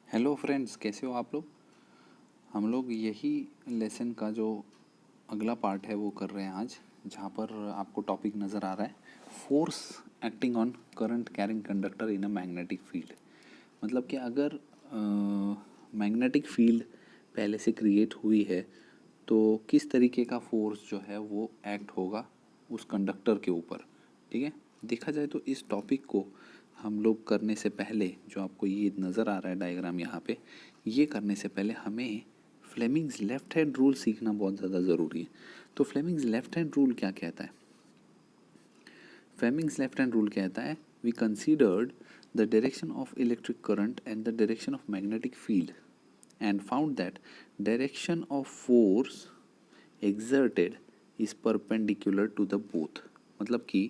Hello friends, कैसे हो आप लोग। हम लोग यही लेसन का जो अगला पार्ट है वो कर रहे हैं आज, जहाँ पर आपको टॉपिक नज़र आ रहा है force acting on current carrying conductor in a magnetic field. मतलब कि अगर मैग्नेटिक फील्ड पहले से क्रिएट हुई है तो किस तरीके का फोर्स जो है वो एक्ट होगा उस कंडक्टर के ऊपर। ठीक है, देखा जाए तो इस टॉपिक को हम लोग करने से पहले, जो आपको ये नज़र आ रहा है डायग्राम यहाँ पे, ये करने से पहले हमें फ्लेमिंग्स लेफ्ट हैंड रूल सीखना बहुत ज़्यादा ज़रूरी है। तो फ्लेमिंग्स लेफ्ट हैंड रूल क्या कहता है? फ्लेमिंग्स लेफ्ट हैंड रूल कहता है we considered the direction of electric current and the direction of magnetic field and found that direction of force exerted is perpendicular to the both। मतलब कि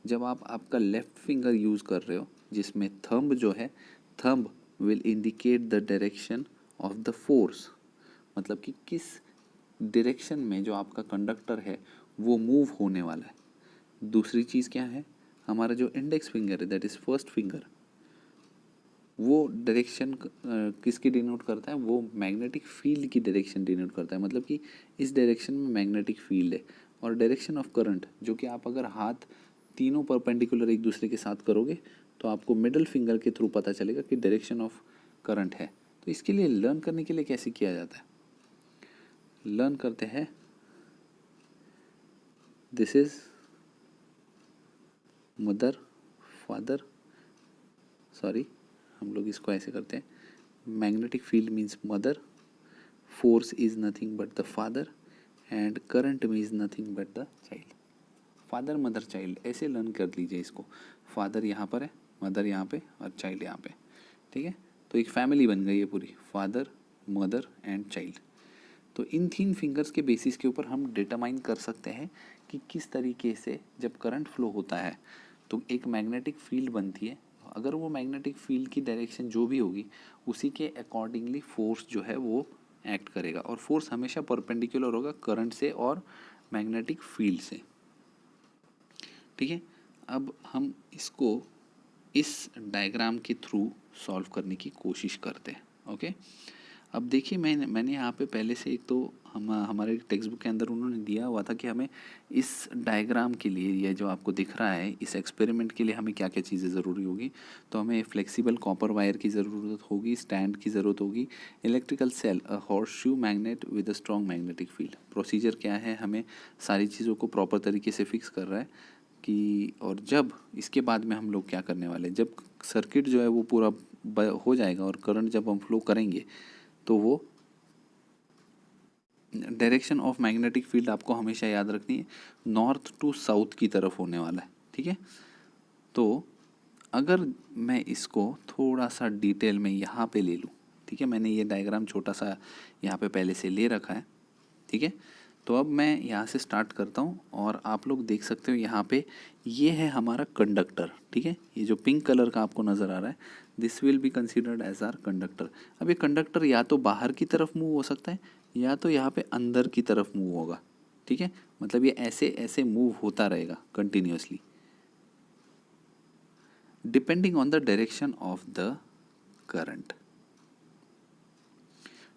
जब आप आपका लेफ्ट फिंगर यूज़ कर रहे हो, जिसमें थंब जो है, thumb will indicate the direction of the force. मतलब कि किस डायरेक्शन में जो आपका कंडक्टर है वो मूव होने वाला है। दूसरी चीज़ क्या है, हमारा जो इंडेक्स फिंगर है, दैट इज़ फर्स्ट फिंगर, वो डायरेक्शन किसकी डिनोट करता है? वो मैग्नेटिक फील्ड की डायरेक्शन डिनोट करता है। मतलब कि इस डायरेक्शन में मैग्नेटिक फील्ड है। और डायरेक्शन ऑफ करंट, जो कि आप अगर हाथ तीनों परपेंडिकुलर एक दूसरे के साथ करोगे तो आपको मिडल फिंगर के थ्रू पता चलेगा कि डायरेक्शन ऑफ करंट है। तो इसके लिए लर्न करने के लिए कैसे किया जाता है? लर्न करते हैं, this is mother, father, sorry हम लोग इसको ऐसे करते हैं, magnetic field means mother, force is nothing but the father and current means nothing but the child। Father mother child ऐसे लर्न कर लीजिए इसको। फादर यहाँ पर है, मदर यहाँ पे और चाइल्ड यहाँ पे। ठीक है, तो एक फैमिली बन गई है पूरी, फादर मदर एंड चाइल्ड। तो इन 3 फिंगर्स के बेसिस के ऊपर हम डिटरमाइन कर सकते हैं कि किस तरीके से जब करंट फ्लो होता है तो एक मैग्नेटिक फील्ड बनती है। अगर वो मैग्नेटिक फील्ड की डायरेक्शन जो भी होगी उसी के अकॉर्डिंगली फोर्स जो है वो एक्ट करेगा। और फोर्स हमेशा परपेंडिकुलर होगा करंट से और मैग्नेटिक फील्ड से। ठीक है, अब हम इसको इस डायग्राम के थ्रू सॉल्व करने की कोशिश करते हैं। ओके, अब देखिए मैंने यहाँ पे पहले से एक तो हमारे टेक्स्ट बुक के अंदर उन्होंने दिया हुआ था कि हमें इस डायग्राम के लिए, ये जो आपको दिख रहा है, इस एक्सपेरिमेंट के लिए हमें क्या क्या चीज़ें ज़रूरी होगी। तो हमें फ्लेक्सिबल कॉपर वायर की ज़रूरत होगी, स्टैंड की ज़रूरत होगी, electrical cell, a horseshoe magnet with a strong magnetic field. Procedure क्या है, हमें सारी चीज़ों को प्रॉपर तरीके से फिक्स कर रहा है कि, और जब इसके बाद में हम लोग क्या करने वाले हैं, जब सर्किट जो है वो पूरा हो जाएगा और करंट जब हम फ्लो करेंगे तो वो डायरेक्शन ऑफ मैग्नेटिक फील्ड आपको हमेशा याद रखनी है, नॉर्थ टू साउथ की तरफ होने वाला है। ठीक है, तो अगर मैं इसको थोड़ा सा डिटेल में यहाँ पे ले लूँ, ठीक है, मैंने ये डायग्राम छोटा सा यहाँ पे पहले से ले रखा है। ठीक है, तो अब मैं यहाँ से स्टार्ट करता हूँ और आप लोग देख सकते हो यहाँ पे ये है हमारा कंडक्टर। ठीक है, ये जो पिंक कलर का आपको नज़र आ रहा है, this will be considered as our conductor. अब ये कंडक्टर या तो बाहर की तरफ मूव हो सकता है या तो यहाँ पे अंदर की तरफ मूव होगा। ठीक है, मतलब ये ऐसे ऐसे मूव होता रहेगा continuously depending on the direction of the current.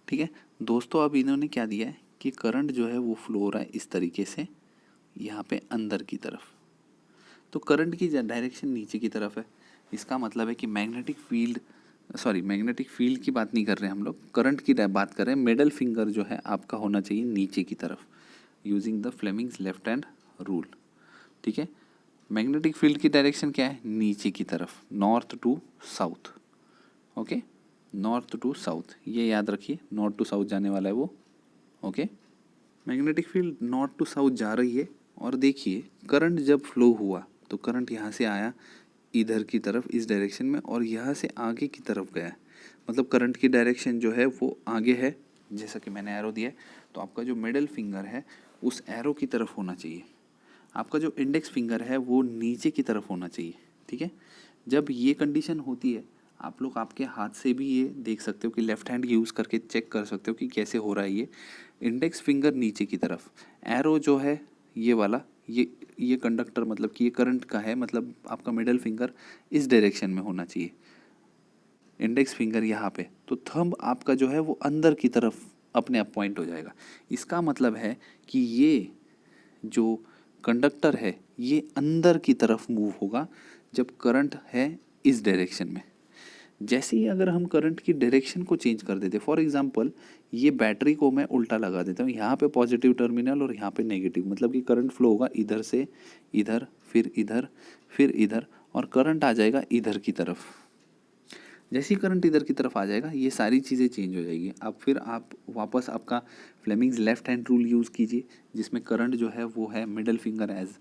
ठीक है दोस्तों, अब इन्होंने क्या दिया है कि करंट जो है वो फ्लो हो रहा है इस तरीके से यहाँ पे अंदर की तरफ। तो करंट की डायरेक्शन नीचे की तरफ है। इसका मतलब है कि magnetic field, sorry magnetic field की बात नहीं कर रहे हैं हम लोग, करंट की बात कर रहे हैं। मिडल फिंगर जो है आपका होना चाहिए नीचे की तरफ, using the Fleming's left hand rule. ठीक है, मैग्नेटिक फील्ड की डायरेक्शन क्या है? नीचे की तरफ, north to south. Okay, north to south, ये याद रखिए, नॉर्थ टू साउथ जाने वाला है वो। Okay, magnetic field north to south जा रही है और देखिए करंट जब फ्लो हुआ तो करंट यहाँ से आया इधर की तरफ इस डायरेक्शन में और यहाँ से आगे की तरफ गया है। मतलब करंट की डायरेक्शन जो है वो आगे है, जैसा कि मैंने एरो दिया है। तो आपका जो मिडल फिंगर है उस एरो की तरफ होना चाहिए, आपका जो इंडेक्स फिंगर है वो नीचे की तरफ होना चाहिए। ठीक है, जब ये कंडीशन होती है आप लोग आपके हाथ से भी ये देख सकते हो कि लेफ्ट हैंड यूज़ करके चेक कर सकते हो कि कैसे हो रहा है। ये इंडेक्स फिंगर नीचे की तरफ, एरो जो है ये वाला, ये कंडक्टर मतलब कि ये करंट का है, मतलब आपका मिडल फिंगर इस डायरेक्शन में होना चाहिए। इंडेक्स फिंगर यहाँ पे, तो थंब आपका जो है वो अंदर की तरफ अपने आप पॉइंट हो जाएगा। इसका मतलब है कि ये जो कंडक्टर है ये अंदर की तरफ मूव होगा जब करंट है इस डायरेक्शन में। जैसे ही अगर हम करंट की डायरेक्शन को चेंज कर देते, फॉर एग्जांपल ये बैटरी को मैं उल्टा लगा देता हूँ, यहाँ पे पॉजिटिव टर्मिनल और यहाँ पे नेगेटिव, मतलब कि करंट फ्लो होगा इधर से इधर, फिर इधर, फिर इधर, और करंट आ जाएगा इधर की तरफ। जैसे ही करंट इधर की तरफ आ जाएगा ये सारी चीज़ें चेंज हो जाएगी। अब फिर आप वापस आपका Fleming's left hand rule use कीजिए, जिसमें करंट जो है वो है मिडल फिंगर एज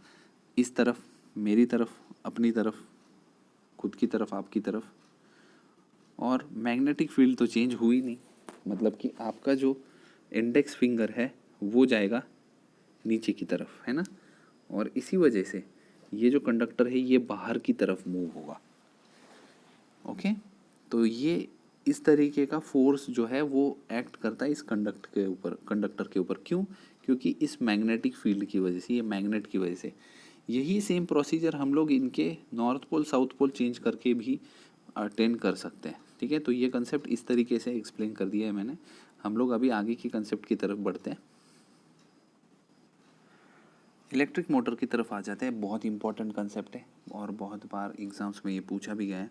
इस तरफ, मेरी तरफ, अपनी तरफ, खुद की तरफ, आपकी तरफ। और मैग्नेटिक फील्ड तो चेंज हुई नहीं, मतलब कि आपका जो इंडेक्स फिंगर है वो जाएगा नीचे की तरफ, है ना। और इसी वजह से ये जो कंडक्टर है ये बाहर की तरफ मूव होगा। ओके, तो ये इस तरीके का फोर्स जो है वो एक्ट करता है इस कंडक्टर के ऊपर। क्यों? क्योंकि इस मैग्नेटिक फील्ड की वजह से, ये मैग्नेट की वजह से। यही सेम प्रोसीजर हम लोग इनके north pole south pole change करके भी अटेंड कर सकते हैं। ठीक है, तो ये कंसेप्ट इस तरीके से एक्सप्लेन कर दिया है मैंने। हम लोग अभी आगे की कंसेप्ट की तरफ बढ़ते हैं, इलेक्ट्रिक मोटर की तरफ आ जाते हैं। बहुत इंपॉर्टेंट कंसेप्ट है और बहुत बार एग्जाम्स में ये पूछा भी गया है।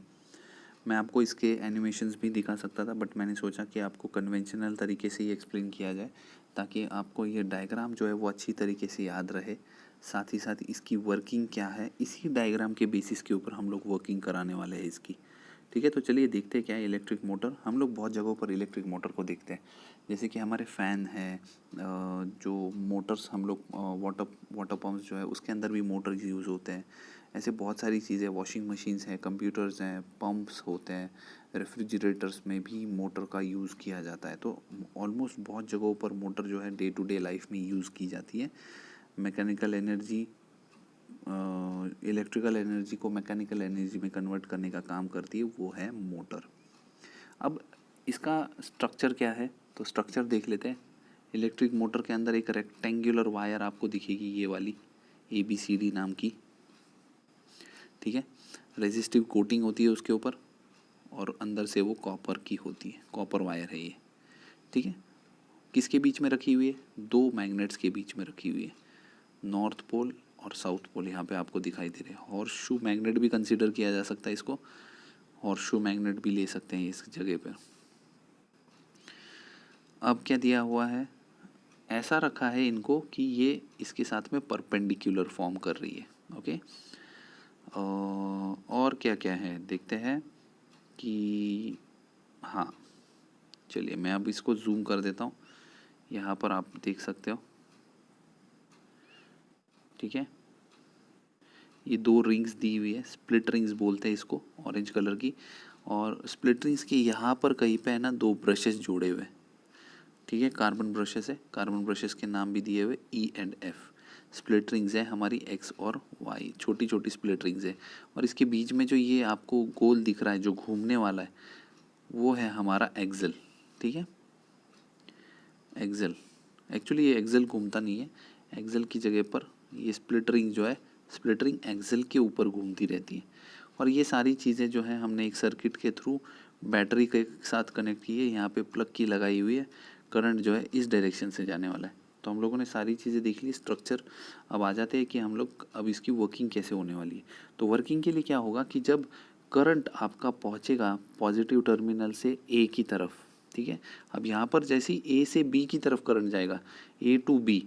मैं आपको इसके एनिमेशंस भी दिखा सकता था, बट मैंने सोचा कि आपको कन्वेंशनल तरीके से ही एक्सप्लेन किया जाए ताकि आपको ये डायग्राम जो है वो अच्छी तरीके से याद रहे। साथ ही साथ इसकी वर्किंग क्या है, इसी डायग्राम के बेसिस के ऊपर हम लोग वर्किंग कराने वाले हैं इसकी। ठीक है, तो चलिए देखते हैं क्या है इलेक्ट्रिक मोटर। हम लोग बहुत जगहों पर इलेक्ट्रिक मोटर को देखते हैं, जैसे कि हमारे फ़ैन है, जो मोटर्स हम लोग वाटर पम्प्स जो है उसके अंदर भी मोटर्स यूज़ होते हैं। ऐसे बहुत सारी चीज़ें, वॉशिंग मशीन्स हैं, कंप्यूटर्स हैं, पंप्स होते हैं, रेफ्रिजरेटर्स में भी मोटर का यूज़ किया जाता है। तो ऑलमोस्ट बहुत जगहों पर मोटर जो है डे टू डे लाइफ में यूज़ की जाती है। मैकेनिकल एनर्जी, इलेक्ट्रिकल एनर्जी को मैकेनिकल एनर्जी में कन्वर्ट करने का काम करती है, वो है मोटर। अब इसका स्ट्रक्चर क्या है, तो स्ट्रक्चर देख लेते हैं। इलेक्ट्रिक मोटर के अंदर एक रेक्टेंगुलर वायर आपको दिखेगी, ये वाली ABCD नाम की। ठीक है, रेजिस्टिव कोटिंग होती है उसके ऊपर और अंदर से वो कॉपर की होती है, कॉपर वायर है ये। ठीक है, किसके बीच में रखी हुई है? दो मैग्नेट्स के बीच में रखी हुई है, नॉर्थ पोल और साउथ पोल यहाँ पे आपको दिखाई दे रहे हैं। हॉर्सशू मैग्नेट भी कंसीडर किया जा सकता है इसको, हॉर्सशू मैग्नेट भी ले सकते हैं इस जगह पर। अब क्या दिया हुआ है, ऐसा रखा है इनको कि ये इसके साथ में परपेंडिकुलर फॉर्म कर रही है। ओके, और क्या क्या है देखते हैं कि हाँ, चलिए मैं अब इसको जूम कर देता हूँ, यहाँ पर आप देख सकते हो। ठीक है, ये दो रिंग्स दी हुई है, स्प्लिट रिंग्स बोलते हैं इसको, ऑरेंज कलर की। और स्प्लिट रिंग्स के यहाँ पर कहीं पे है ना दो ब्रशेस जोड़े हुए। ठीक है, कार्बन ब्रशेस है, कार्बन ब्रशेस के नाम भी दिए हुए E and F। Split rings है हमारी X और Y, छोटी छोटी स्प्लिट रिंग्स है। और इसके बीच में जो ये आपको गोल दिख रहा है जो घूमने वाला है वो है हमारा एक्सल। ठीक है, एक्सल, एक्चुअली ये एक्सल घूमता नहीं है, एक्सल की जगह पर ये स्प्लिट रिंग जो है, स्प्लिट रिंग एक्सल के ऊपर घूमती रहती है। और ये सारी चीज़ें जो है हमने एक सर्किट के थ्रू बैटरी के साथ कनेक्ट की है, यहाँ पे प्लग की लगाई हुई है, करंट जो है इस डायरेक्शन से जाने वाला है। तो हम लोगों ने सारी चीज़ें देख ली, स्ट्रक्चर। अब आ जाते हैं कि हम लोग अब इसकी वर्किंग कैसे होने वाली है। तो वर्किंग के लिए क्या होगा कि जब करंट आपका पहुँचेगा पॉजिटिव टर्मिनल से A की तरफ, ठीक है, अब यहाँ पर जैसे ही A से B की तरफ करंट जाएगा, A to B,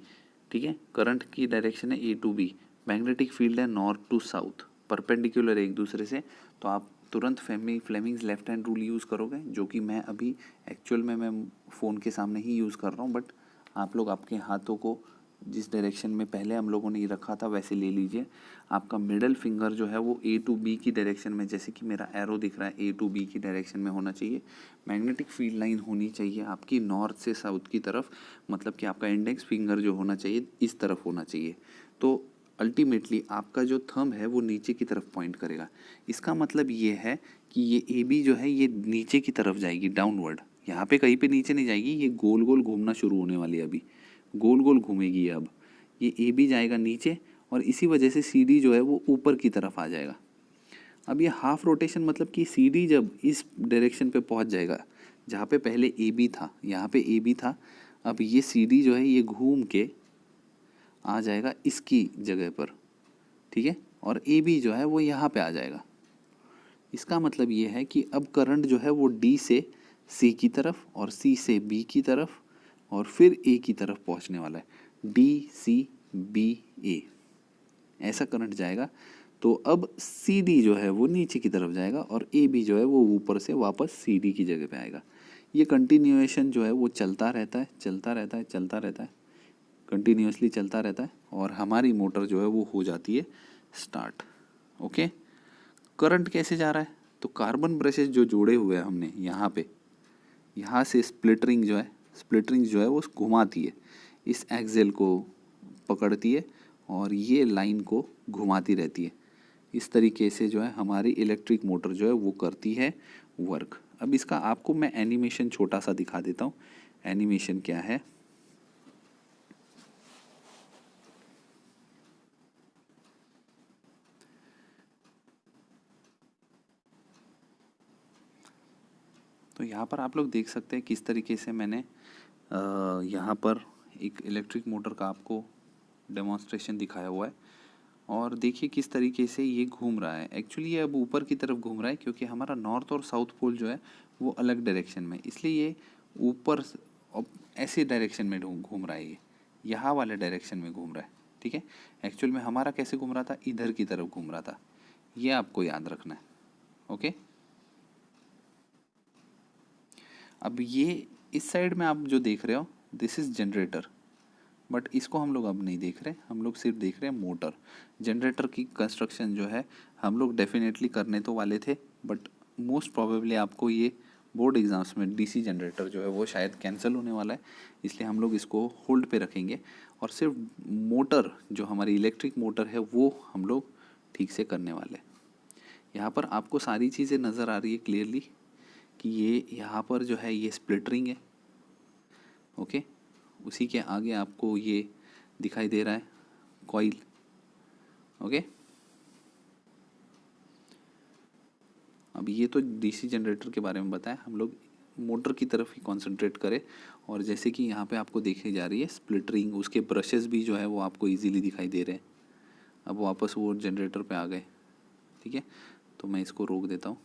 ठीक है, करंट की डायरेक्शन है A to B, magnetic field है नॉर्थ टू साउथ, परपेंडिकुलर एक दूसरे से। तो आप तुरंत Fleming's left hand rule use करोगे, जो कि मैं अभी एक्चुअल में मैं फ़ोन के सामने ही यूज़ कर रहा हूँ, बट आप लोग आपके हाथों को जिस डायरेक्शन में पहले हम लोगों ने रखा था वैसे ले लीजिए। आपका मिडल फिंगर जो है वो A to B की डायरेक्शन में, जैसे कि मेरा एरो दिख रहा है, A to B की डायरेक्शन में होना चाहिए। मैग्नेटिक फील्ड लाइन होनी चाहिए आपकी नॉर्थ से साउथ की तरफ, मतलब कि आपका इंडेक्स फिंगर जो होना चाहिए इस तरफ होना चाहिए। तो अल्टीमेटली आपका जो थंब है वो नीचे की तरफ पॉइंट करेगा। इसका मतलब ये है कि ये AB जो है ये नीचे की तरफ जाएगी, डाउनवर्ड। यहाँ पे कहीं पे नीचे नहीं जाएगी, ये गोल गोल घूमना शुरू होने वाली है, अभी गोल गोल घूमेगी। अब ये AB जाएगा नीचे और इसी वजह से CD जो है वो ऊपर की तरफ आ जाएगा। अब ये हाफ रोटेशन मतलब कि सी डी जब इस डायरेक्शन पे पहुंच जाएगा जहाँ पे पहले ए बी था, यहाँ पे ए बी था, अब ये सी डी जो है ये घूम के आ जाएगा इसकी जगह पर, ठीक है, और ए बी जो है वो यहाँ पे आ जाएगा। इसका मतलब ये है कि अब करंट जो है वो डी से सी की तरफ और सी से बी की तरफ और फिर ए की तरफ पहुंचने वाला है। डी सी बी ए ऐसा करंट जाएगा। तो अब सी डी जो है वो नीचे की तरफ जाएगा और ए बी जो है वो ऊपर से वापस सी डी की जगह पे आएगा। ये कंटिन्यूएशन जो है वो चलता रहता है, चलता रहता है, चलता रहता है, कंटिन्यूसली चलता रहता है और हमारी मोटर जो है वो हो जाती है स्टार्ट। ओके, करंट कैसे जा रहा है? तो कार्बन ब्रशेस जो जोड़े हुए हैं हमने यहाँ पे, यहाँ से स्प्लिटरिंग जो है वो घुमाती है, इस एक्सेल को पकड़ती है और ये लाइन को घुमाती रहती है। इस तरीके से जो है हमारी इलेक्ट्रिक मोटर जो है वो करती है वर्क। अब इसका आपको मैं एनिमेशन छोटा सा दिखा देता हूँ। एनिमेशन क्या है? तो यहाँ पर आप लोग देख सकते हैं किस तरीके से मैंने यहाँ पर एक इलेक्ट्रिक मोटर का आपको डेमोन्स्ट्रेशन दिखाया हुआ है और देखिए किस तरीके से ये घूम रहा है। एक्चुअली ये अब ऊपर की तरफ घूम रहा है क्योंकि हमारा नॉर्थ और साउथ पोल जो है वो अलग डायरेक्शन में, इसलिए ये ऊपर ऐसे डायरेक्शन में घूम रहा है, ये यहाँ वाले डायरेक्शन में घूम रहा है, ठीक है। एक्चुअल में हमारा कैसे घूम रहा था? इधर की तरफ घूम रहा था, ये आपको याद रखना है। ओके, अब ये इस साइड में आप जो देख रहे हो दिस इज़ जनरेटर, बट इसको हम लोग अब नहीं देख रहे, हम लोग सिर्फ देख रहे हैं मोटर। जनरेटर की कंस्ट्रक्शन जो है हम लोग डेफिनेटली करने तो वाले थे, बट मोस्ट प्रोबेबली आपको ये बोर्ड एग्जाम्स में डीसी जनरेटर जो है वो शायद कैंसिल होने वाला है, इसलिए हम लोग इसको होल्ड पे रखेंगे और सिर्फ मोटर जो हमारी इलेक्ट्रिक मोटर है वो हम लोग ठीक से करने वाले हैं। यहाँ पर आपको सारी चीज़ें नज़र आ रही है क्लियरली कि ये यहाँ पर जो है ये स्प्लिटरिंग है। ओके, उसी के आगे आपको ये दिखाई दे रहा है कॉइल। ओके, अब ये तो डीसी जनरेटर के बारे में बताया, हम लोग मोटर की तरफ ही कंसंट्रेट करें। और जैसे कि यहाँ पे आपको देखी जा रही है स्प्लिटरिंग, उसके ब्रशेस भी जो है वो आपको इजीली दिखाई दे रहे हैं। अब वापस वो जनरेटर पे आ गए, ठीक है, तो मैं इसको रोक देता हूँ।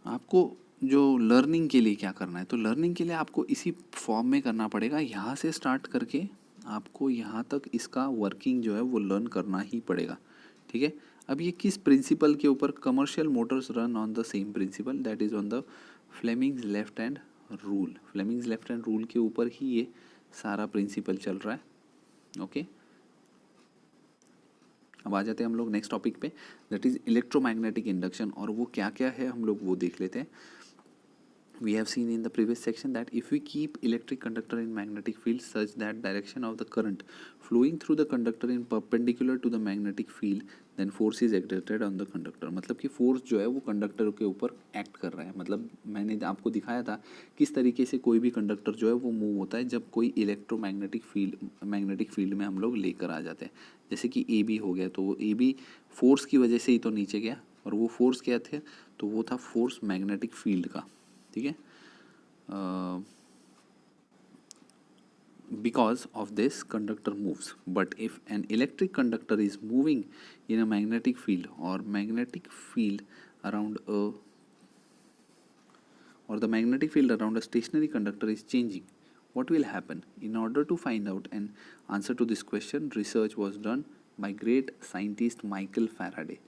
आपको जो लर्निंग के लिए क्या करना है, तो लर्निंग के लिए आपको इसी फॉर्म में करना पड़ेगा, यहाँ से स्टार्ट करके आपको यहाँ तक इसका वर्किंग जो है वो लर्न करना ही पड़ेगा, ठीक है। अब ये किस प्रिंसिपल के ऊपर? Commercial motors run on the same principle, that is on the Fleming's left hand rule. Fleming's left hand rule के ऊपर ही ये सारा प्रिंसिपल चल रहा है। ओके, अब आ जाते हैं हम लोग नेक्स्ट टॉपिक पे, दैट इज़ इलेक्ट्रोमैग्नेटिक इंडक्शन। और वो क्या क्या है हम लोग वो देख लेते हैं। We have seen in the previous section that if we keep electric conductor in magnetic field such that direction of the current flowing through the conductor in perpendicular to the magnetic field, then force is exerted on the conductor। मतलब कि force जो है वो conductor के ऊपर act कर रहा है। मतलब मैंने आपको दिखाया था किस तरीके से कोई भी कंडक्टर जो है वो मूव होता है जब कोई मैग्नेटिक फील्ड में हम लोग लेकर आ जाते हैं। जैसे कि ए बी हो गया, तो ए बी फोर्स की वजह से ही तो नीचे गया, और वो फोर्स क्या थे? तो वो था फोर्स मैग्नेटिक फील्ड का, ठीक है। Because of this conductor moves, but if an electric conductor is moving in a magnetic field or magnetic field around a or the magnetic field around a stationary conductor is changing, what will happen? In order to find out an answer to this question, research was done by great scientist Michael Faraday.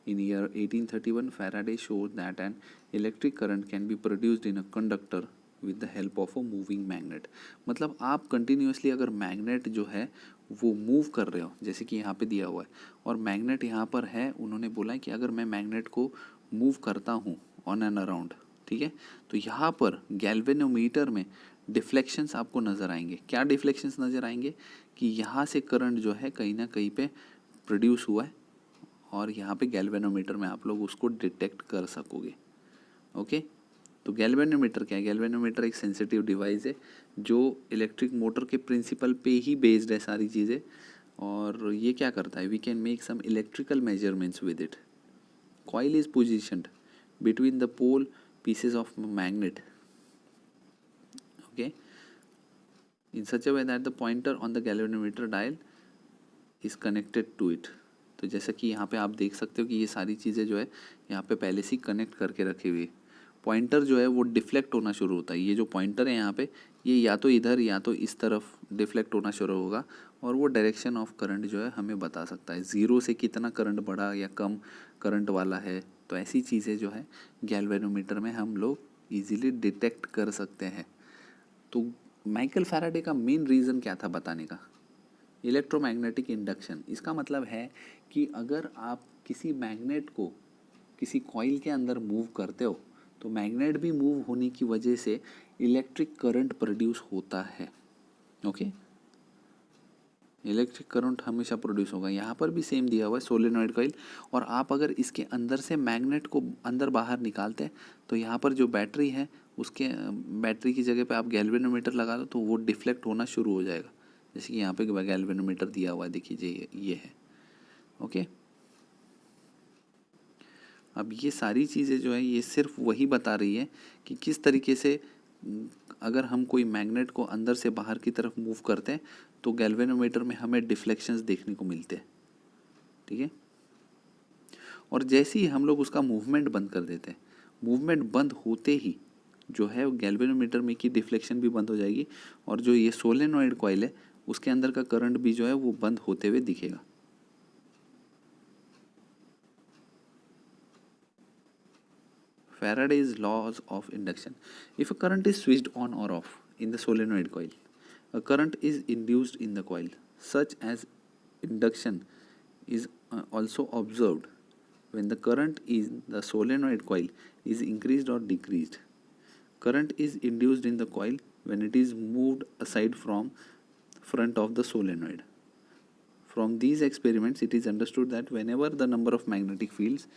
In year 1831, Faraday showed that an electric current can be produced in a conductor with the help of a moving magnet। मतलब आप continuously अगर magnet जो है वो move कर रहे हो, जैसे कि यहाँ पे दिया हुआ है और मैग्नेट यहाँ पर है, उन्होंने बोला है कि अगर मैं मैग्नेट को मूव करता हूँ ऑन एंड अराउंड, ठीक है, तो यहाँ पर गैल्वेनोमीटर में डिफ्लेक्शंस आपको नज़र आएंगे। क्या डिफ्लेक्शंस नज़र आएंगे? कि यहाँ से करंट जो है कहीं ना कहीं पे प्रोड्यूस हुआ है और यहाँ पे गैल्वेनोमीटर में आप लोग उसको डिटेक्ट कर सकोगे। ओके, तो गैल्वेनोमीटर क्या है? गैल्वेनोमीटर एक सेंसिटिव डिवाइस है जो इलेक्ट्रिक मोटर के प्रिंसिपल पे ही बेस्ड है सारी चीज़ें। और ये क्या करता है? We can make some electrical measurements with it. coil is positioned between the pole pieces of magnet, okay, in such a way that the pointer on the galvanometer dial is connected to it. तो जैसा कि यहाँ पे आप देख सकते हो कि ये सारी चीज़ें जो है यहाँ पे पहले से ही कनेक्ट करके रखी हुई है। पॉइंटर जो है वो डिफ्लेक्ट होना शुरू होता है। ये जो पॉइंटर है यहाँ पे, ये या तो इधर या तो इस तरफ डिफ्लेक्ट होना शुरू होगा और वो डायरेक्शन ऑफ करंट जो है हमें बता सकता है। ज़ीरो से कितना करंट बढ़ा या कम करंट वाला है, तो ऐसी चीज़ें जो है गैल्वेनोमीटर में हम लोग ईजिली डिटेक्ट कर सकते हैं। तो माइकल फैराडे का मेन रीज़न क्या था बताने का? Electromagnetic induction. इसका मतलब है कि अगर आप किसी मैग्नेट को किसी कॉइल के अंदर मूव करते हो तो मैग्नेट भी मूव होने की वजह से इलेक्ट्रिक करंट प्रोड्यूस होता है। ओके, इलेक्ट्रिक करंट हमेशा प्रोड्यूस होगा। यहाँ पर भी सेम दिया हुआ है सोलेनॉइड कॉइल, और आप अगर इसके अंदर से मैग्नेट को अंदर बाहर निकालते हैं तो यहाँ पर जो बैटरी है उसके बैटरी की जगह पे आप गैल्वेनोमीटर लगा दो तो वो डिफ्लेक्ट होना शुरू हो जाएगा। जैसे कि यहाँ पे गैल्वेनोमीटर दिया हुआ है, देखिए ये है। ओके, अब ये सारी चीज़ें जो है ये सिर्फ वही बता रही है कि किस तरीके से अगर हम कोई मैग्नेट को अंदर से बाहर की तरफ मूव करते हैं तो गैल्वेनोमीटर में हमें डिफ्लेक्शंस देखने को मिलते हैं। ठीक है, और जैसे ही हम लोग उसका मूवमेंट बंद कर देते हैं, मूवमेंट बंद होते ही जो है गैल्वेनोमीटर में की डिफ्लेक्शन भी बंद हो जाएगी और जो ये सोलेनॉइड कॉइल है उसके अंदर का करंट भी जो है वो बंद होते हुए दिखेगा। Faraday's laws of induction. If a current is switched on or off in the solenoid coil, a current is induced in the coil, such as induction is also observed when the current in the solenoid coil is increased or decreased. Current is induced in the coil when it is moved aside from front of the solenoid. From these experiments, it is understood that whenever the number of magnetic fields,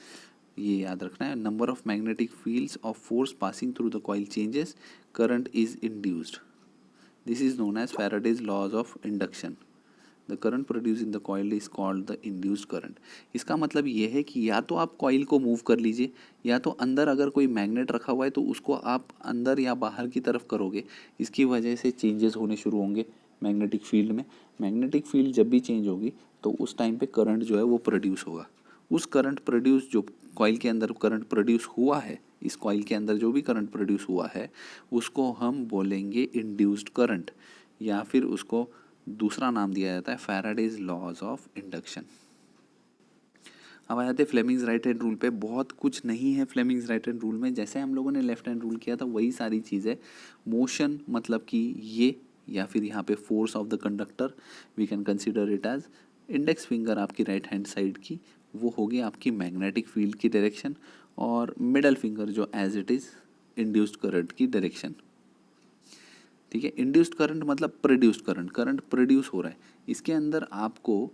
ये याद रखना है, number of magnetic fields of force passing through the coil changes, current is induced. This is known as Faraday's laws of induction. The current produce in the coil is called the induced current. इसका मतलब ये है कि या तो आप coil को move कर लीजिए या तो अंदर अगर कोई मैग्नेट रखा हुआ है तो उसको आप अंदर या बाहर की तरफ करोगे, इसकी वजह से चेंजेस होने शुरू होंगे मैग्नेटिक फील्ड में। मैग्नेटिक फील्ड जब भी चेंज होगी तो उस टाइम पे करंट जो है वो प्रोड्यूस होगा। उस करंट प्रोड्यूस जो कॉइल के अंदर करंट प्रोड्यूस हुआ है, इस कॉइल के अंदर जो भी करंट प्रोड्यूस हुआ है उसको हम बोलेंगे इंड्यूस्ड करंट, या फिर उसको दूसरा नाम दिया जाता है फैराडेज लॉज ऑफ इंडक्शन। अब आ जाते हैं फ्लेमिंग्स राइट हैंड रूल पे। बहुत कुछ नहीं है फ्लेमिंग्स राइट हैंड रूल में, जैसे हम लोगों ने लेफ्ट हैंड रूल किया था वही सारी चीज़ है। मोशन मतलब कि ये, या फिर यहाँ पे force of the conductor, we can consider it as index finger आपकी राइट हैंड साइड की, वो होगी आपकी मैग्नेटिक फील्ड की डायरेक्शन, और मिडल फिंगर जो as it is induced current की डायरेक्शन। ठीक है, इंड्यूस्ड करंट मतलब प्रोड्यूस्ड करंट, करंट प्रोड्यूस हो रहा है इसके अंदर आपको।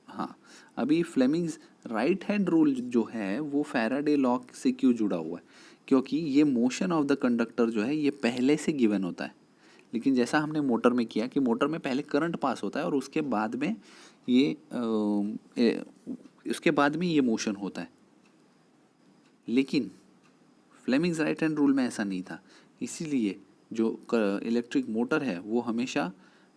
हाँ, अभी फ्लेमिंग्स राइट हैंड रूल जो है वो फैराडे लॉ से क्यों जुड़ा हुआ है? क्योंकि ये मोशन ऑफ द कंडक्टर जो है ये पहले से गिवन होता है, लेकिन जैसा हमने मोटर में किया कि मोटर में पहले करंट पास होता है और उसके बाद में ये मोशन होता है। लेकिन फ्लेमिंग्स राइट हैंड रूल में ऐसा नहीं था, इसीलिए जो इलेक्ट्रिक मोटर है वो हमेशा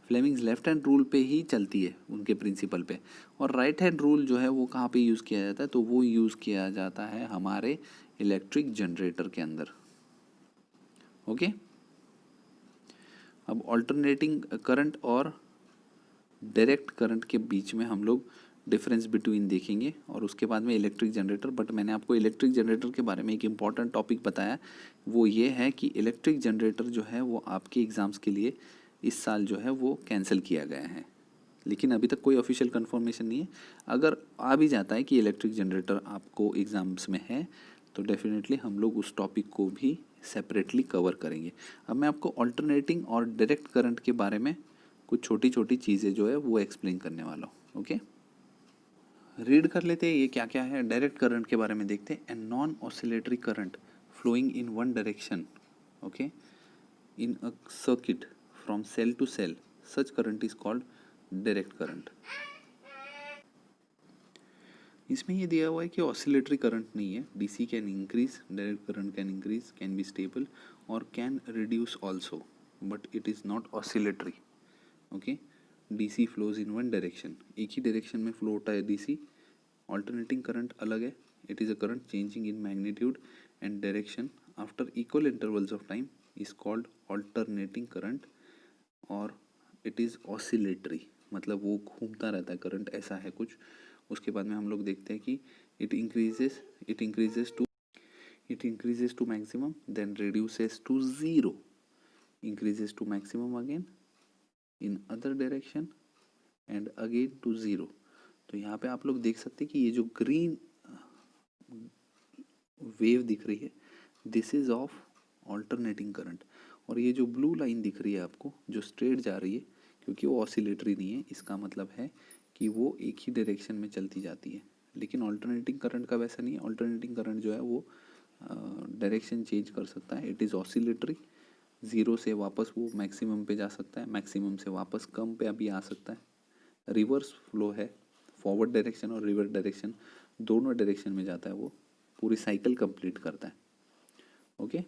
फ्लेमिंग्स लेफ्ट हैंड रूल पे ही चलती है, उनके प्रिंसिपल पे। और राइट हैंड रूल जो है वो कहाँ पे यूज़ किया जाता है? तो वो यूज़ किया जाता है हमारे इलेक्ट्रिक जनरेटर के अंदर। ओके, अब ऑल्टरनेटिंग करंट और डायरेक्ट करंट के बीच में हम लोग डिफरेंस बिटवीन देखेंगे और उसके बाद में इलेक्ट्रिक जनरेटर। बट मैंने आपको इलेक्ट्रिक जनरेटर के बारे में एक इम्पॉर्टेंट टॉपिक बताया, वो ये है कि इलेक्ट्रिक जनरेटर जो है वो आपके एग्ज़ाम्स के लिए इस साल जो है वो कैंसिल किया गया है, लेकिन अभी तक कोई ऑफिशियल कंफर्मेशन नहीं है। अगर आ भी जाता है कि इलेक्ट्रिक जनरेटर आपको एग्ज़ाम्स में है तो डेफिनेटली हम लोग उस टॉपिक को भी सेपरेटली कवर करेंगे। अब मैं आपको ऑल्टरनेटिंग और डायरेक्ट करंट के बारे में कुछ छोटी छोटी चीज़ें जो है वो एक्सप्लेन करने वाला हूँ। ओके, रीड कर लेते हैं ये क्या क्या है। डायरेक्ट करंट के बारे में देखते हैं। A non oscillatory current flowing in one direction, okay, in a circuit from cell to cell, such current is called direct current. इसमें ये दिया हुआ है कि ऑसिलेटरी करंट नहीं है. DC can increase, direct current can increase, can be stable और can reduce also, but it is not oscillatory. Okay. DC flows in one direction, एक ही डायरेक्शन में फ्लो होता है डीसी. ऑल्टरनेटिंग करंट अलग है. It is a current changing in magnitude and direction after equal intervals of time is called alternating current. और it is oscillatory, मतलब वो घूमता रहता है करंट, ऐसा है कुछ. उसके बाद में हम लोग देखते हैं कि it increases to maximum, then reduces to zero, increases to maximum again in other direction and again to zero. तो यहाँ पे आप लोग देख सकते हैं कि ये जो ग्रीन वेव दिख रही है, this is of alternating current. और ये जो ब्लू लाइन दिख रही है आपको, जो स्ट्रेट जा रही है, क्योंकि वो ऑसिलेटरी नहीं है, इसका मतलब है कि वो एक ही डायरेक्शन में चलती जाती है. लेकिन ऑल्टरनेटिंग करंट का वैसा नहीं है. ऑल्टरनेटिंग करंट जो है वो डायरेक्शन चेंज कर सकता है. It is oscillatory. ज़ीरो से वापस वो मैक्सिमम पे जा सकता है, मैक्सिमम से वापस कम पे अभी आ सकता है. रिवर्स फ्लो है, फॉरवर्ड डायरेक्शन और रिवर्स डायरेक्शन दोनों डायरेक्शन में जाता है. वो पूरी साइकिल कंप्लीट करता है. ओके.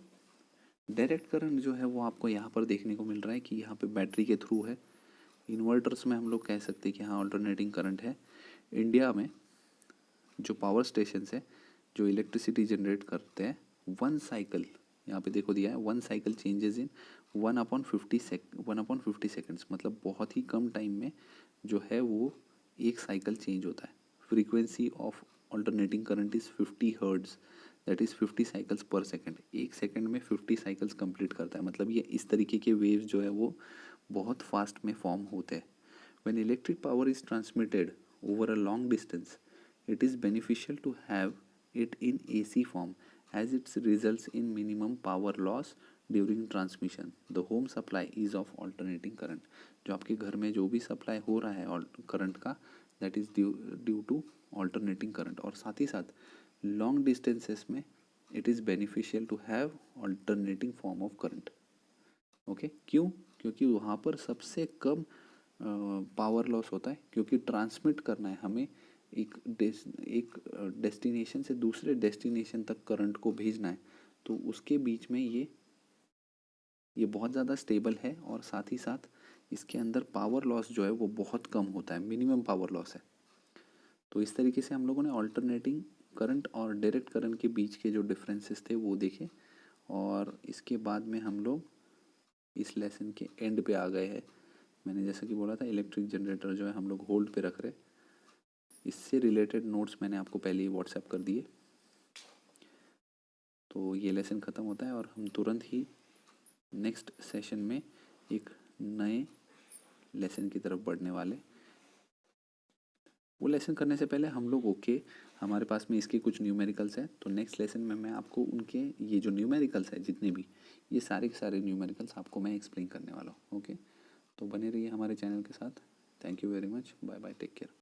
डायरेक्ट करंट जो है वो आपको यहाँ पर देखने को मिल रहा है कि यहाँ पे बैटरी के थ्रू है. इन्वर्टर्स में हम लोग कह सकते हैं कि हाँ ऑल्टरनेटिंग करंट है. इंडिया में जो पावर स्टेशन है जो इलेक्ट्रिसिटी जनरेट करते हैं, वन साइकिल, यहाँ पे देखो दिया है, one cycle changes in 1/50 seconds, मतलब बहुत ही कम टाइम में जो है वो एक साइकिल चेंज होता है. Frequency of alternating current is 50 hertz, that is 50 cycles पर सेकेंड. एक सेकेंड में 50 साइकिल्स कंप्लीट करता है. मतलब ये इस तरीके के वेव्स जो है वो बहुत फास्ट में फॉर्म होते हैं. When electric power is transmitted over a long distance, it is beneficial to have it in AC form as it results in minimum power loss during transmission. The home supply is of alternating current. जो आपके घर में जो भी supply हो रहा है current का, that is due to alternating current. और साथ ही साथ लॉन्ग डिस्टेंसेस में it is beneficial to have alternating form of current. Okay. क्यों? क्योंकि वहाँ पर सबसे कम पावर लॉस होता है, क्योंकि ट्रांसमिट करना है हमें एक डेस्टिनेशन से दूसरे डेस्टिनेशन तक करंट को भेजना है. तो उसके बीच में ये बहुत ज़्यादा स्टेबल है और साथ ही साथ इसके अंदर पावर लॉस जो है वो बहुत कम होता है, मिनिमम पावर लॉस है. तो इस तरीके से हम लोगों ने ऑल्टरनेटिंग करंट और डायरेक्ट करंट के बीच के जो डिफरेंसेस थे वो देखे. और इसके बाद में हम लोग इस लेसन के एंड पे आ गए हैं. मैंने जैसा कि बोला था इलेक्ट्रिक जनरेटर जो है हम लोग होल्ड पे रख रहे. इससे रिलेटेड नोट्स मैंने आपको पहले ही व्हाट्सएप कर दिए. तो ये लेसन ख़त्म होता है और हम तुरंत ही नेक्स्ट सेशन में एक नए लेसन की तरफ बढ़ने वाले. वो लेसन करने से पहले हम लोग हमारे पास में इसके कुछ न्यूमेरिकल्स हैं. तो नेक्स्ट लेसन में मैं आपको उनके ये जो न्यूमेरिकल्स है जितने भी, ये सारे के सारे न्यूमेरिकल्स आपको मैं एक्सप्लेन करने वाला हूँ. ओके. तो बने रहिए हमारे चैनल के साथ. Thank you very much. Bye bye. Take care.